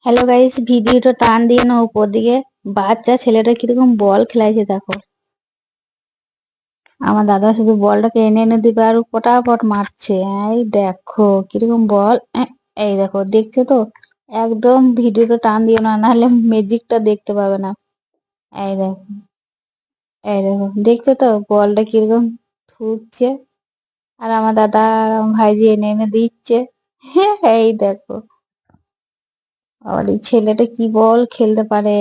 Hello guys, ভিডিওটা টান দিয়ে না উপর দিকে। বাচ্চা ছেলেটা কিরকম বল খেলাইছে দেখো। আমার দাদা শুধু বলটাকে এনে এনে দিবে আর ও পটাপট মারছে। এই দেখো কিরকম বল। এই দেখো, দেখছো তো? একদম ভিডিওটা টান দিও না, নাহলে ম্যাজিকটা দেখতে পাবে না। এই দেখো, এই দেখো, দেখছো তো বলটা কিরকম ছুটছে। আর আমার দাদা আর আমার ভাইজি এনে এনে দিচ্ছে। এই দেখো, আর এই ছেলেটা কি বল খেলতে পারে।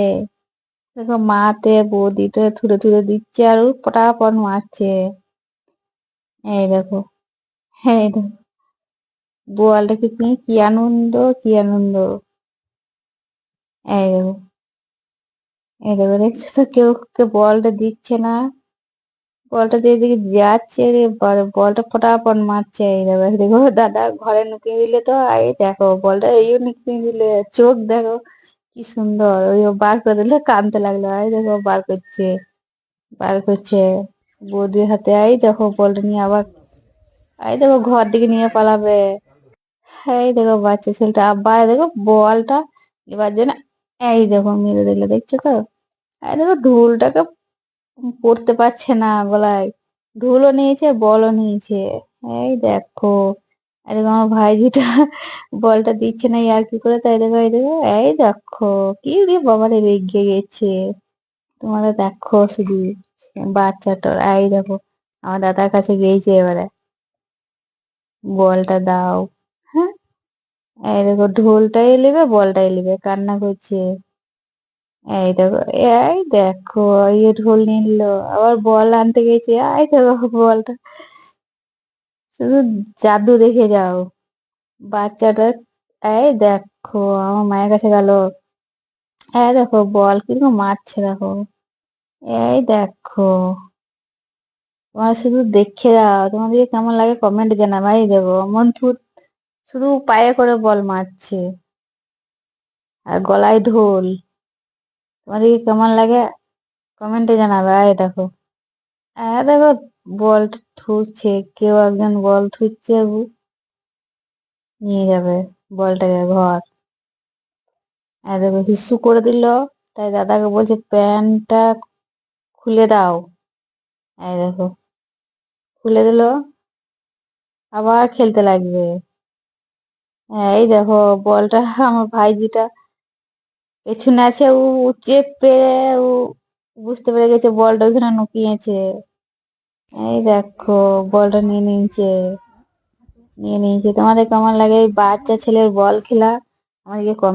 দেখো, মাতে বৌদিতে থুড়ে থুড়ে দিচ্ছে আর ও পটাপট মারছে। এই দেখো, হ্যাঁ এই দেখো, বলটাকে নিয়ে কি আনন্দ, কি আনন্দ। এই দেখো, এই দেখো, দেখছো তো? কেউ কে বলটা দিচ্ছে না। বলটা দিয়ে দিকে যাচ্ছে রে, বলটা ফটাফট মারছে। এই দেখো, এই দেখো, দাদা ঘরে নুকিয়ে দিলে তো। এই দেখো বলটা এই নুকিয়ে দিলে। চোখ দেখো কি সুন্দর, ওই ও বার করে দিলে কাঁদতে লাগলো। এই দেখো, বার করছে, বার করছে বৌদির হাতে। এই দেখো বলটা নিয়ে আবার, এই দেখো ঘর দিকে নিয়ে পালাবে। এই দেখো বাচ্চা ছেলেটা আবার দেখো বলটা এবার জন্য। এই দেখো মেরে দিলে, দেখছো তো? এই দেখো ঢোলটাকে পড়তে পারছে না গলায়। ঢোলও নিয়েছে, বলও নিয়েছে। এই দেখো, এই দেখো আমার ভাইজিটা বলটা দিচ্ছে না আর কি করে। তাই দেখো, এই দেখো, এই দেখো কি রে বাবারে, রেগে গেছে। তোমাদের দেখো শুধু বাচ্চাটার। এই দেখো, আমার দাদার কাছে গিয়েছে এবারে, বলটা দাও। হ্যাঁ, এই দেখো ঢোলটাই নেবে, বলটাই নেবে, কান্না করছে। এই দেখো, এই দেখো, ইয়ে ঢোল নিয়ে নিল, আবার বল আনতে গেছে। এই দেখো বলটা, শুধু জাদু দেখে যাও বাচ্চাটা। এই দেখো আমার মায়ের কাছে গেল। এই দেখো বল কিরকম মারছে দেখো। এই দেখো, তোমার শুধু দেখে যাও, তোমাদের কেমন লাগে কমেন্টে জানাবে। এই দেখো মন শুধু পায়ে করে বল মারছে আর গলায় ঢোল। তোমাদের কেমন লাগে কমেন্টে জানাবে। এই দেখো, দেখো বলটা থুচ্ছে, কেউ একজন বল থুচ্ছে, নিয়ে যাবে বলটাকে ঘর। দেখো হিসু করে দিল। তাই দাদাকে বলছে প্যান্টটা খুলে দাও। এই দেখো, খুলে দিল, আবার খেলতে লাগবে। এই দেখো বলটা আমার ভাইজিটা পেছনে আছে, ও চেপে, ও বুঝতে পেরে গেছে বলটা ওইখানে নুকিয়েছে। এই দেখো বলটা নিয়ে নিয়েছে, নিয়ে নিয়েছে। তোমাদের কেমন লাগে এই বাচ্চা ছেলের বল খেলা? আমাদেরকে কমেন্ট